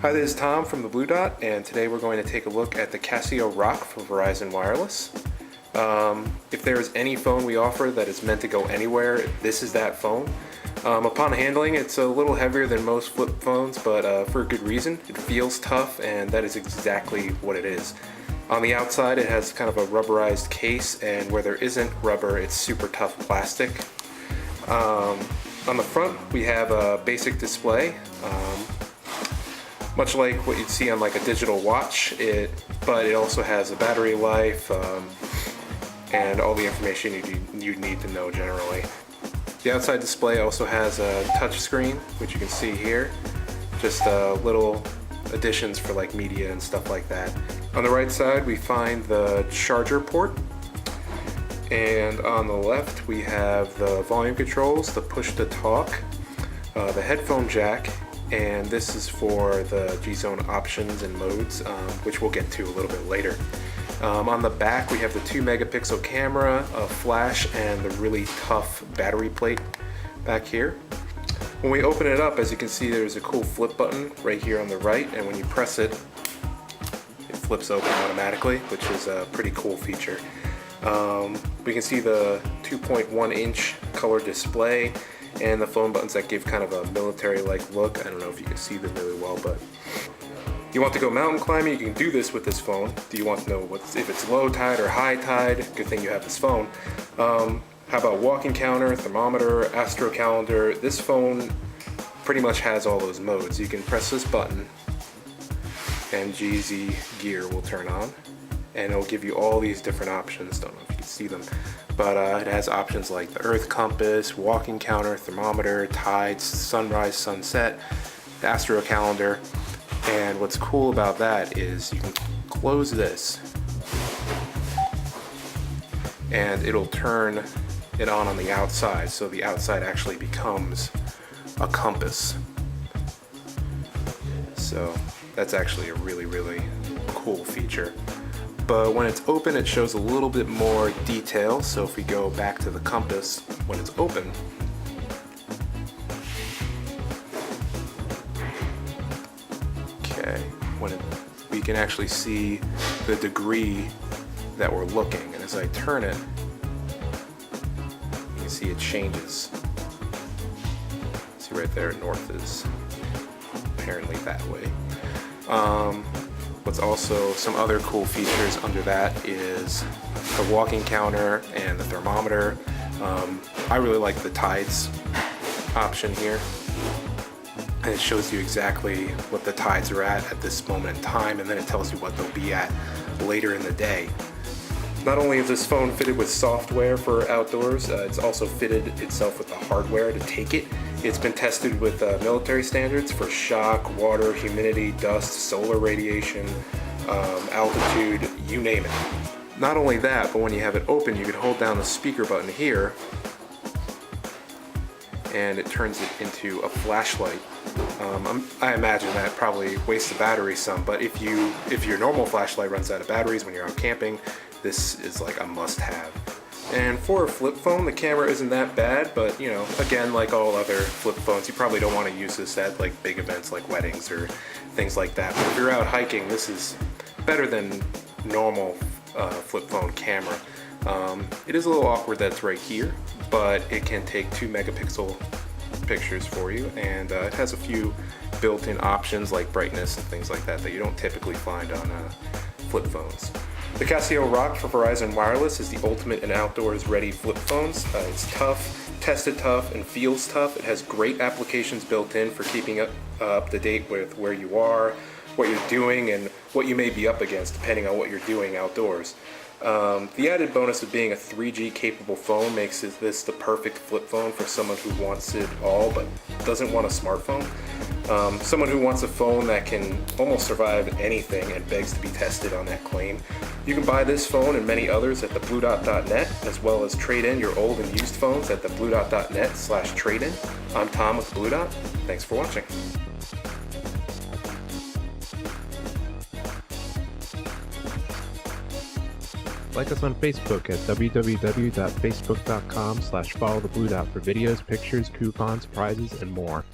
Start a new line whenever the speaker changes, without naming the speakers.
Hi, this is Tom from the Blue Dot, and today we're going to take a look at the Casio Rock from Verizon Wireless. If there is any phone we offer that is meant to go anywhere, this is that phone. Upon handling, it's a little heavier than most flip phones, but for a good reason. It feels tough, and that is exactly what it is. On the outside, it has kind of a rubberized case, and where there isn't rubber, it's super tough plastic. On the front, we have a basic display. Much like what you'd see on like a digital watch, but it also has a battery life and all the information you'd need to know generally. The outside display also has a touch screen, which you can see here. Just little additions for like media and stuff like that. On the right side, we find the charger port. And on the left, we have the volume controls, the push to talk, the headphone jack, and this is for the G-Zone options and modes, which we'll get to a little bit later. On the back, we have the 2 megapixel camera, a flash, and the really tough battery plate back here. When we open it up, as you can see, there's a cool flip button right here on the right, and when you press it, it flips open automatically, which is a pretty cool feature. We can see the 2.1-inch color display and the phone buttons that give kind of a military-like look. I don't know if you can see them really well, but you want to go mountain climbing, you can do this with this phone. Do you want to know if it's low tide or high tide? Good thing you have this phone. How about walking counter, thermometer, astro calendar? This phone pretty much has all those modes. You can press this button and GZ gear will turn on, and it'll give you all these different options. Don't know if you can see them, but it has options like the earth compass, walking counter, thermometer, tides, sunrise, sunset, the astro calendar. And what's cool about that is you can close this and it'll turn it on the outside, so the outside actually becomes a compass. So that's actually a really cool feature. But when it's open, it shows a little bit more detail. So if we go back to the compass, when it's open, okay, we can actually see the degree that we're looking. And as I turn it, you can see it changes. See right there, north is apparently that way. What's also some other cool features under that is the walking counter and the thermometer. I really like the tides option here. And it shows you exactly what the tides are at this moment in time, and then it tells you what they'll be at later in the day. Not only is this phone fitted with software for outdoors, it's also fitted itself with the hardware to take it. It's been tested with military standards for shock, water, humidity, dust, solar radiation, altitude, you name it. Not only that, but when you have it open, you can hold down the speaker button here and it turns it into a flashlight. I imagine that probably wastes the battery some, but if your normal flashlight runs out of batteries when you're out camping, this is like a must-have. And for a flip phone, the camera isn't that bad, but you know, again, like all other flip phones, you probably don't want to use this at like big events like weddings or things like that. But if you're out hiking, this is better than normal flip phone camera. It is a little awkward that it's right here, but it can take 2 megapixel pictures for you, and it has a few built-in options like brightness and things like that you don't typically find on flip phones. The Casio Rock for Verizon Wireless is the ultimate in outdoors ready flip phones. It's tough, tested tough, and feels tough. It has great applications built in for keeping up to date with where you are, what you're doing, and what you may be up against depending on what you're doing outdoors. The added bonus of being a 3G capable phone makes this the perfect flip phone for someone who wants it all but doesn't want a smartphone. Someone who wants a phone that can almost survive anything and begs to be tested on that claim. You can buy this phone and many others at thebluedot.net, as well as trade in your old and used phones at thebluedot.net/trade-in. I'm Tom with Blue Dot. Thanks for watching.
Like us on Facebook at www.facebook.com/followtheBlueDot for videos, pictures, coupons, prizes, and more.